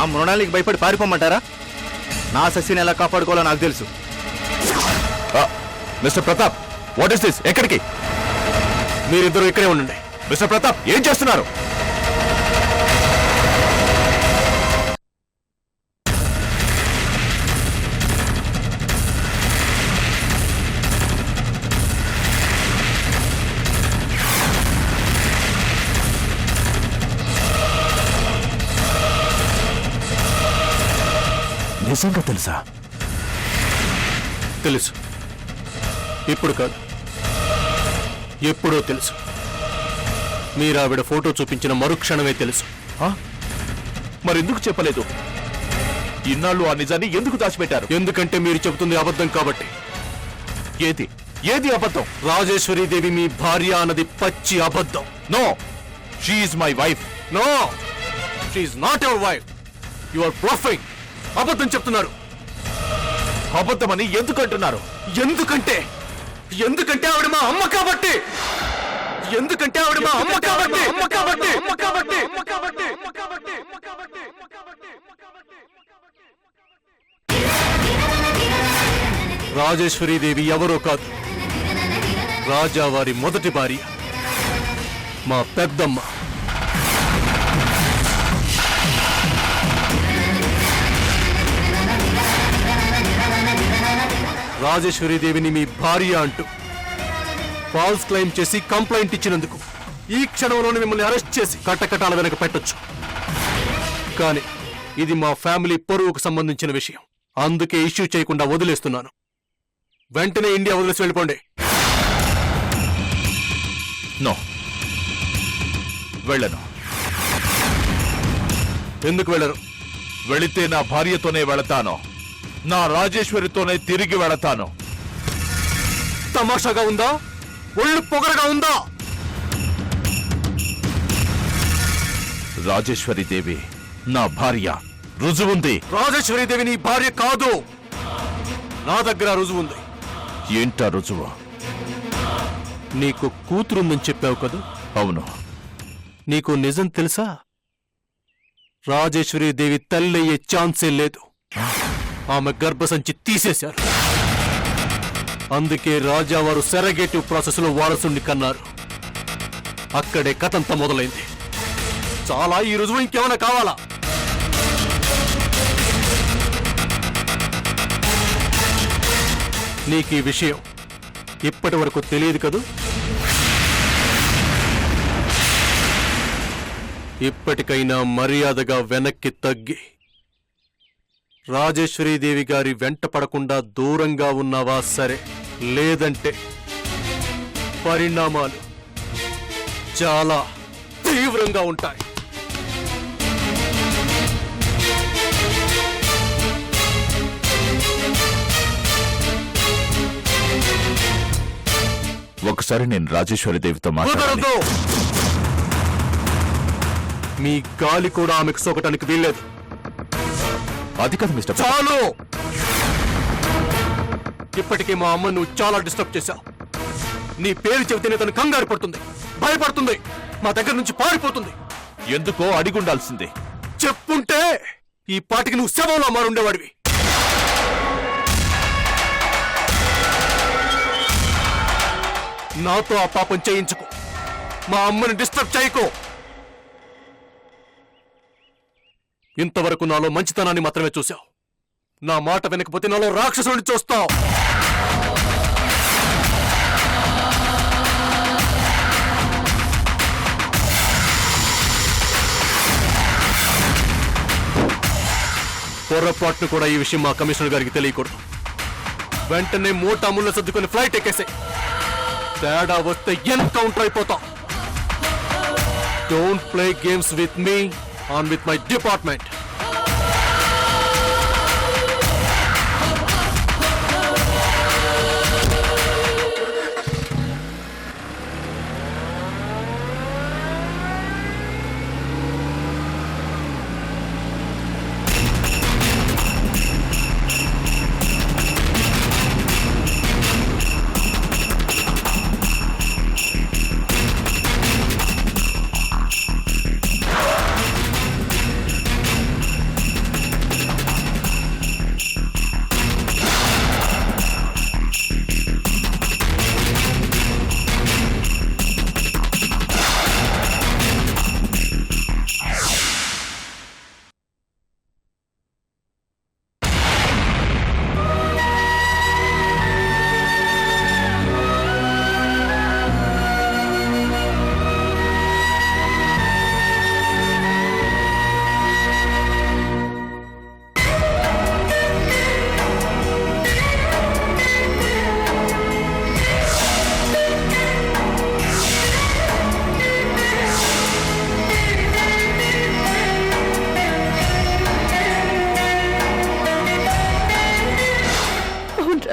ఆ మృణాలికి భయపడి పారిపోమంటారా? నా శశిని ఎలా కాపాడుకోవాలో నాకు తెలుసు. Mister Pratap, what is this? ఎక్కడికి? మీరిద్దరూ ఇక్కడే ఉండండి. మిస్టర్ ప్రతాప్, ఏం చేస్తున్నారు? నిజంగా తెలుసా? తెలుసు. ఇప్పుడు కాదు, ఎప్పుడో తెలుసు. మీరు ఆవిడ ఫోటో చూపించిన మరుక్షణమే తెలుసు. మరెందుకు చెప్పలేదు? ఇన్నాళ్ళు ఆ నిజాన్ని ఎందుకు దాచిపెట్టారు? ఎందుకంటే మీరు చెబుతుంది అబద్ధం కాబట్టి. ఏది ఏది అబద్ధం? రాజేశ్వరీదేవి మీ భార్య అన్నది పచ్చి అబద్ధం. No, she is my wife. No, she is not your wife. You are bluffing. అబద్ధం చెప్తున్నారు. అబద్ధమని ఎందుకు అంటున్నారు? ఎందుకంటే ఆవిడ మా అమ్మ కాబట్టి. ఎందుకంటే ఆవిడ మా అమ్మ కాబట్టి. రాజేశ్వరీదేవి ఎవరో కాదు, రాజావారి మొదటి భార్య, మా పెద్దమ్మ. రాజేశ్వరీదేవిని మీ భార్య అంటూ ఫాల్స్ క్లెయిమ్ చేసి కంప్లైంట్ ఇచ్చినందుకు ఈ క్షణంలోనే మిమ్మల్ని అరెస్ట్ చేసి కట్టకటాల వెనక పెట్టొచ్చు. కానీ ఇది మా ఫ్యామిలీ పరువుకు సంబంధించిన విషయం. అందుకే ఇష్యూ చేయకుండా వదిలేస్తున్నాను. వెంటనే ఇండియా వదిలేసి వెళ్ళిపోండి. నో, వెళ్ళను. ఎందుకు వెళ్ళరు? వెళితే నా భార్యతోనే వెళతాను, నా రాజేశ్వరితోనే తిరిగి వెళతాను. తమాషాగా ఉందా? ఒళ్ళు పొగరగా ఉందా? రాజేశ్వరీదేవి నా భార్య, రుజువుంది. రాజేశ్వరీదేవి నీ భార్య కాదు. నా దగ్గర రుజువుంది. ఏంటా రుజువు? నీకు కూతురుందని చెప్పావు కదా? అవును. నీకు నిజం తెలుసా? రాజేశ్వరీదేవి తల్లయ్యే ఛాన్సే లేదు. ఆమె గర్భసంచి తీసేశారు. అందుకే రాజావారు సెరగేటివ్ ప్రాసెస్ లో వారసుని కన్నారు. అక్కడే కథంతా మొదలైంది. చాలా. ఈ రుజువు ఇంకేమైనా కావాలా? నీకు ఈ విషయం ఇప్పటి వరకు తెలియదు కదూ? ఇప్పటికైనా మర్యాదగా వెనక్కి తగ్గి రాజేశ్వరీదేవి గారి వెంట పడకుండా దూరంగా ఉన్నావా సరే, లేదంటే పరిణామాలు చాలా తీవ్రంగా ఉంటాయి. ఒకసారి నేను రాజేశ్వరీదేవితో మాట్లాడాలి. మీ గాలి కూడా ఆమెకు సోకటానికి వీల్లేదు. అది కాదు మిస్టర్. చాలు. ఇప్పటికే మా అమ్మ నువ్వు చాలా డిస్టర్బ్ చేశావు. నీ పేరు చెబితేనే తను కంగారు పడుతుంది, భయపడుతుంది, మా దగ్గర నుంచి పారిపోతుంది. ఎందుకో అడిగుండాల్సిందే. చెప్పుంటే ఈ పాటికి నువ్వు శవంలో మారుండేవాడివి. నాతో ఆ పాపం చేయించుకో. మా అమ్మని డిస్టర్బ్ చేయకో. ఇంతవరకు నాలో మంచితనాన్ని మాత్రమే చూశావు. నా మాట వినకపోతే నాలో రాక్షసుని చూస్తావు. పొరపాటును కూడా ఈ విషయం మా కమిషనర్ గారికి తెలియకూడదు. వెంటనే మూటా ముళ్ళ సర్దుకొని ఫ్లైట్ ఎక్కేసే. తేడా వస్తే ఎన్కౌంటర్ అయిపోతాం. Don't play games with me on with my department.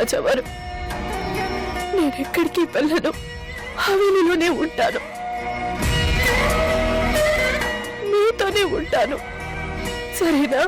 రాజావారు, నేనెక్కడికి వెళ్ళను, హవేలీలోనే ఉంటాను, మీతోనే ఉంటాను, సరేనా?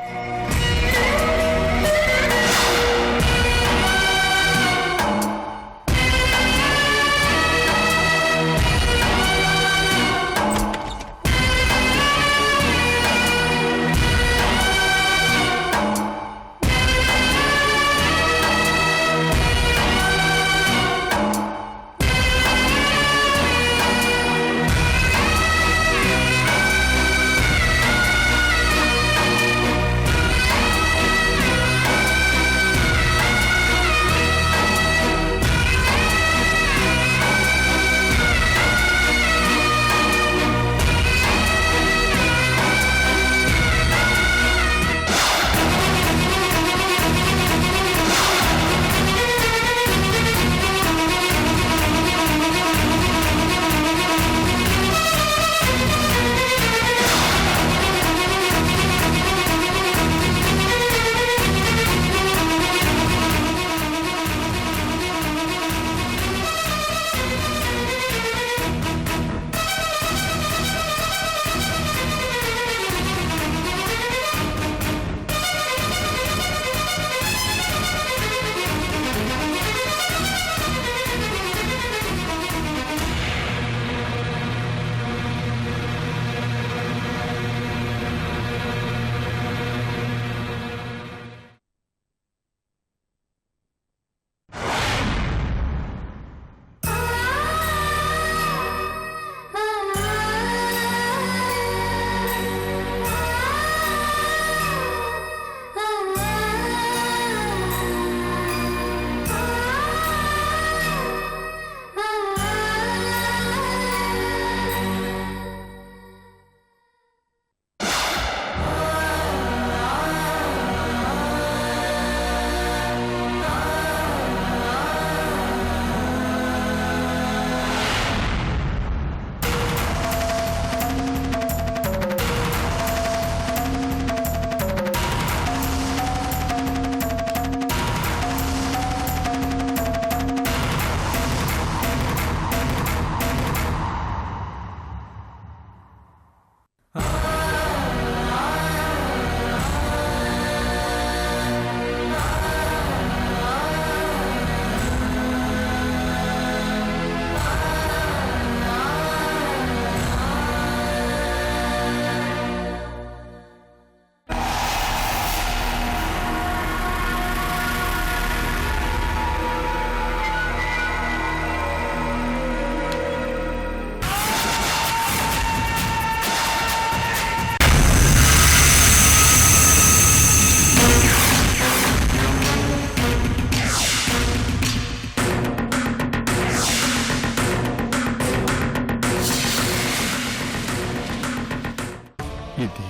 ఇది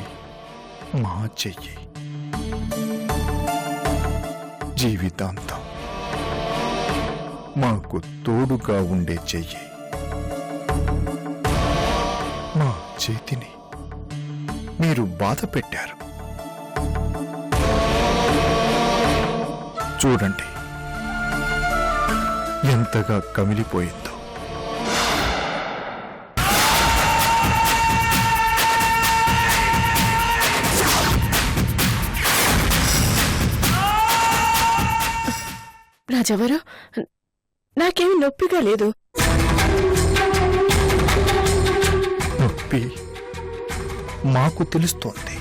మా చెయ్యి, జీవితాంతం మాకు తోడుగా ఉండే చెయ్యి. మా చేతిని మీరు బాధ పెట్టారు. చూడండి ఎంతగా కమిలిపోయిందో. రాజావారు, నాకేమి నొప్పిగా లేదు. నొప్పి మాకు తెలుస్తోంది.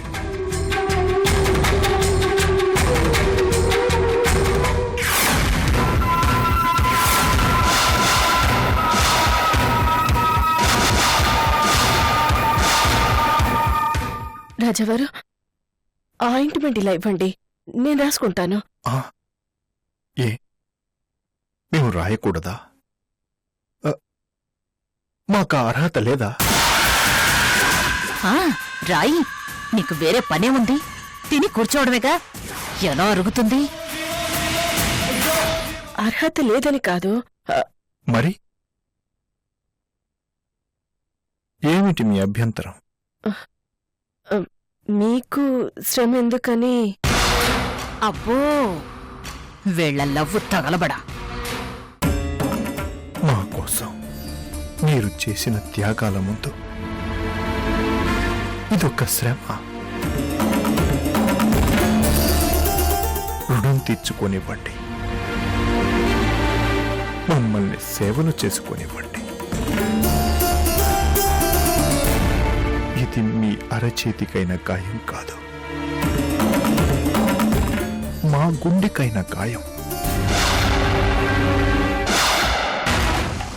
రాజావారు, ఆయింట్మెంట్ ఇలా ఇవ్వండి, నేను రాసుకుంటాను. ఏ మేము రాయకూడదా? మాకు అర్హత లేదా? రాయి, నీకు వేరే పనే ఉంది, తిని కూర్చోవడమేగా. ఎలా అరుగుతుంది? అర్హత లేదని కాదు. మరి ఏమిటి మీ అభ్యంతరం? మీకు శ్రమ ఎందుకని. అబ్బో, వీళ్ళ లవ్వు తగలబడా. మా కోసం మీరు చేసిన త్యాగాల ముందు ఇదొక శ్రమ. రుణం తీర్చుకోనివ్వండి, మమ్మల్ని సేవలు చేసుకోనివ్వండి. ఇది మీ అరచేతికైన గాయం కాదు, మా గుండెకైన గాయం.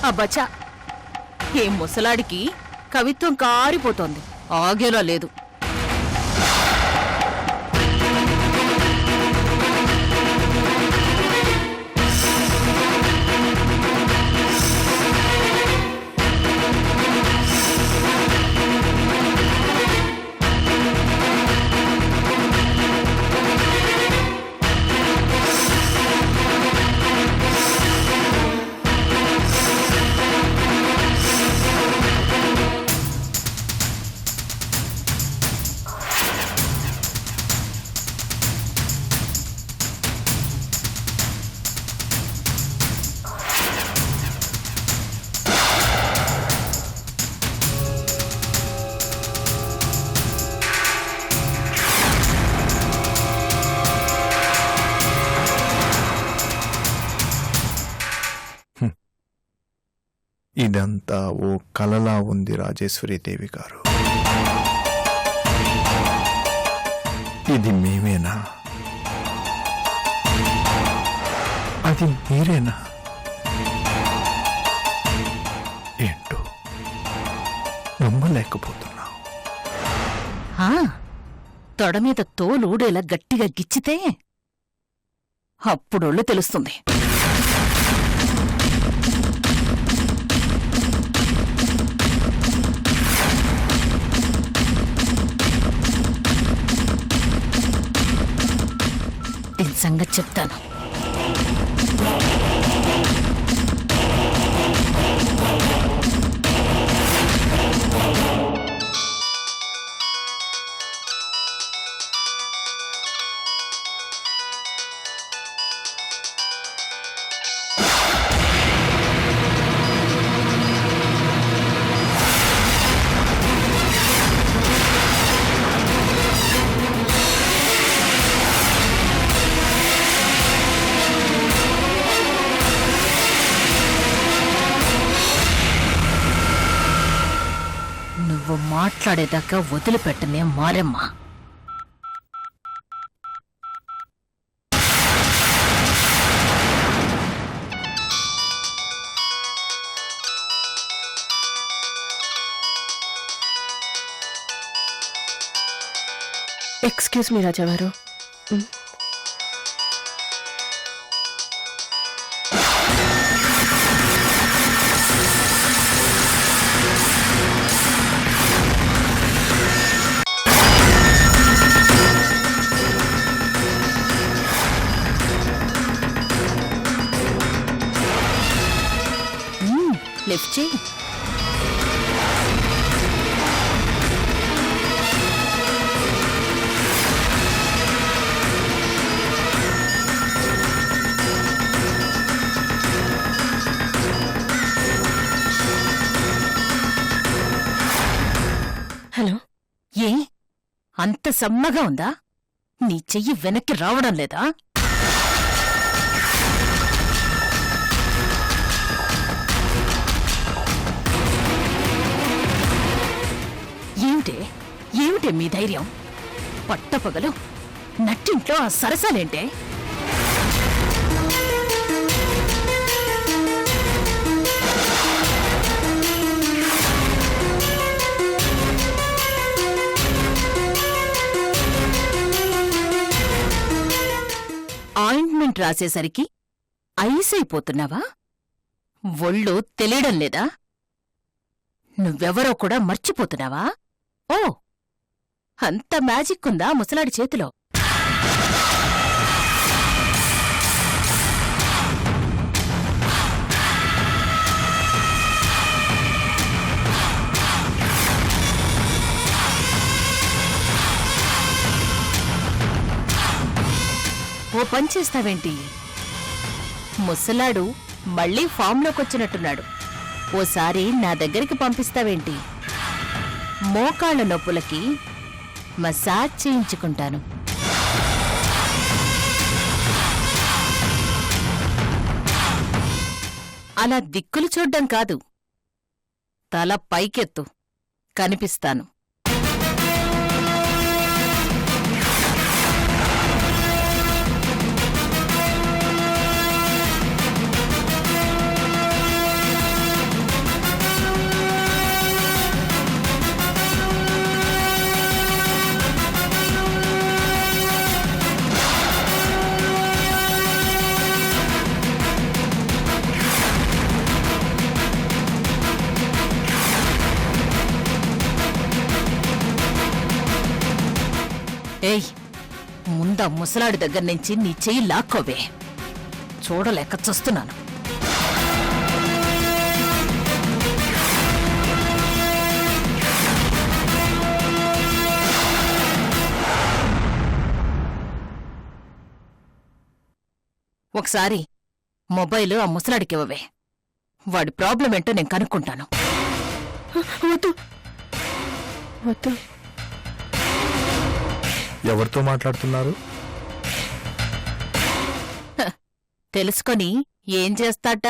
అబ్బచ్చా, ఏ ముసలాడికి కవిత్వం కారిపోతోంది, ఆగేలా లేదు. ఇదంతా ఓ కలలా ఉంది రాజేశ్వరీదేవి గారు. ఇది మేమేనా? అది మీరేనా? ఏంటో నమ్మలేకపోతున్నా. ఆ, తొడ మీద తోలుడేలా గట్టిగా గిచ్చితే అప్పుడొళ్ళు తెలుస్తుంది. దీని సంగతి చెప్తాను. నువ్వు మాట్లాడేదాకా వదిలిపెట్టనే మారమ్మ. ఎక్స్క్యూజ్ మీ రాజావారు. లిఫ్ట్ చేయి. హలో, ఏ అంత సమ్మగా ఉందా? నీ చెయ్యి వెనక్కి రావడం లేదా? ఏమిటే మీ ధైర్యం? పట్టపగలు నట్టింట్లో ఆ సరసాలేంటే? Ointment రాసేసరికి ice అయిపోతున్నావా? ఒళ్ళు తెలియడం లేదా? నువ్వెవరో కూడా మర్చిపోతున్నావా? ఓ, అంత మ్యాజిక్ ఉందా ముసలాడి చేతిలో? ఓ పని చేస్తావేంటి? ముసలాడు మళ్ళీ ఫామ్లోకొచ్చినట్టున్నాడు. ఓసారి నా దగ్గరికి పంపిస్తావేంటి? మోకాళ్ళ నొప్పులకి మసాజ్ చేయించుకుంటాను. అలా దిక్కులు చూడ్డం కాదు, తల పైకెత్తు, కనిపిస్తాను. ఏయ్, ముందా ముసలాడి దగ్గర నుంచి నీ చెయ్యి లాక్కోవే. చూడలేక చూస్తున్నాను. ఒకసారి మొబైల్ ఆ ముసలాడికివ్వవే. వాడి ప్రాబ్లం ఏంటో నేను కనుక్కుంటాను. వద్దు వద్దు. ఎవరితో మాట్లాడుతున్నారు? తెలుసుకొని ఏం చేస్తాట?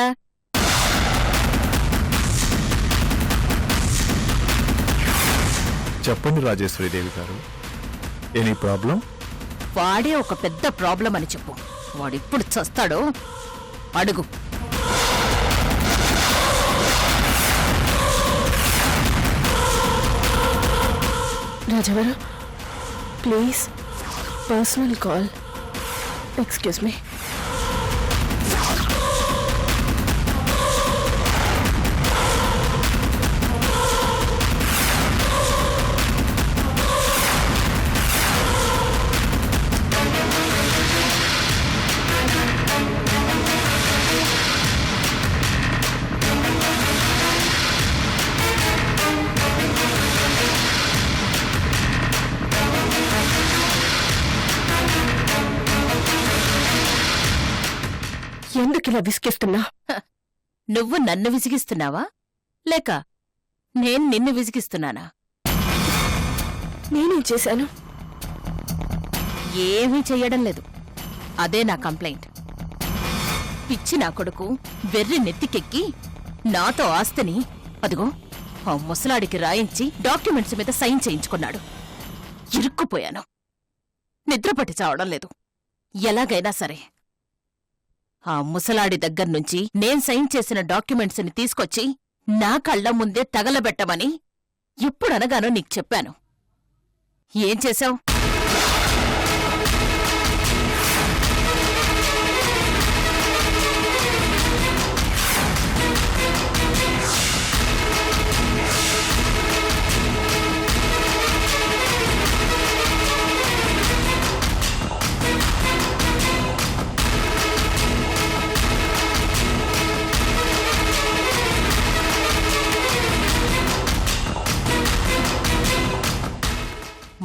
చెప్పండి రాజేశ్వరీదేవి గారు, ఎనీ ప్రాబ్లం? వాడే ఒక పెద్ద ప్రాబ్లం అని చెప్పు. వాడిప్పుడు చస్తాడో అడుగు. రాజవరు, please, personal call. Excuse me. ఎందుకిలా విసిగిస్తున్నా? నువ్వు నన్ను విసిగిస్తున్నావా, లేక నేను నిన్ను విసిగిస్తున్నానా? నేనేం చేశాను? ఏమీ చెయ్యడం లేదు. అదే నా కంప్లైంట్. పిచ్చి నా కొడుకు వెర్రి నెత్తికెక్కి నాతో ఆస్తిని అదిగో ఆ ముసలాడికి రాయించి డాక్యుమెంట్స్ మీద సైన్ చేయించుకున్నాడు. ఇరుక్కుపోయాను. నిద్రపట్టి చావడం లేదు. ఎలాగైనా సరే ఆ ముసలాడి దగ్గర్నుంచి నేను సైన్ చేసిన డాక్యుమెంట్స్ని తీసుకొచ్చి నా కళ్ల ముందే తగలబెట్టమని ఎప్పుడనగానో నీకు చెప్పాను. ఏం చేశావు?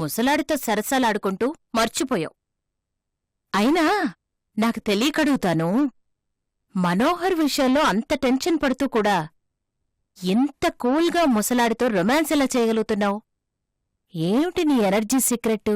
ముసలాడితో సరసాలాడుకుంటూ మర్చిపోయావు. అయినా నాకు తెలియకడుగుతాను, మనోహర్ విషయంలో అంత టెన్షన్ పడుతూ కూడా ఇంత కూల్గా ముసలాడితో రొమాన్స్ ఎలా చేయగలుగుతున్నావు? ఏమిటి నీ ఎనర్జీ సీక్రెట్?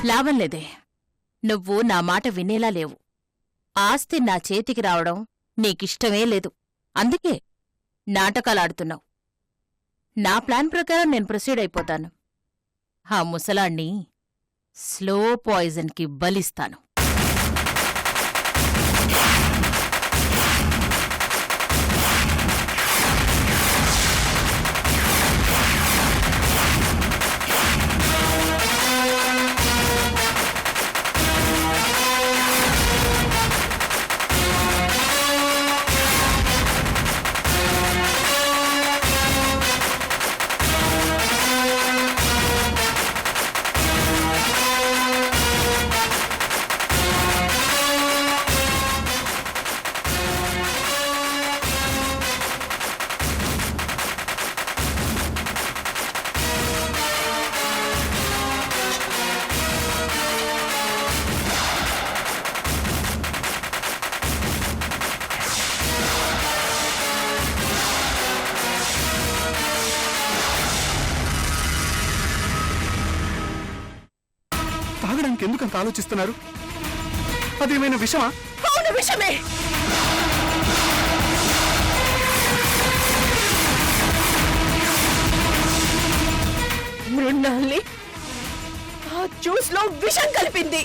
లాభం లేదే. నువ్వు నా మాట వినేలా లేవు. ఆస్తి నా చేతికి రావడం నీకిష్టమే లేదు. అందుకే నాటకాలాడుతున్నావు. నా ప్లాన్ ప్రకారం నేను ప్రొసీడ్ అయిపోతాను. ఆ ముసలాణ్ణి స్లో పాయిజన్కి బలిస్తాను. చంపడానికి ఎందుకు అంత ఆలోచిస్తున్నారు? అదేమైనా విషమా? అవును, విషమే. మృణాల్ని ఆ జ్యూస్ లో విషం కలిపింది.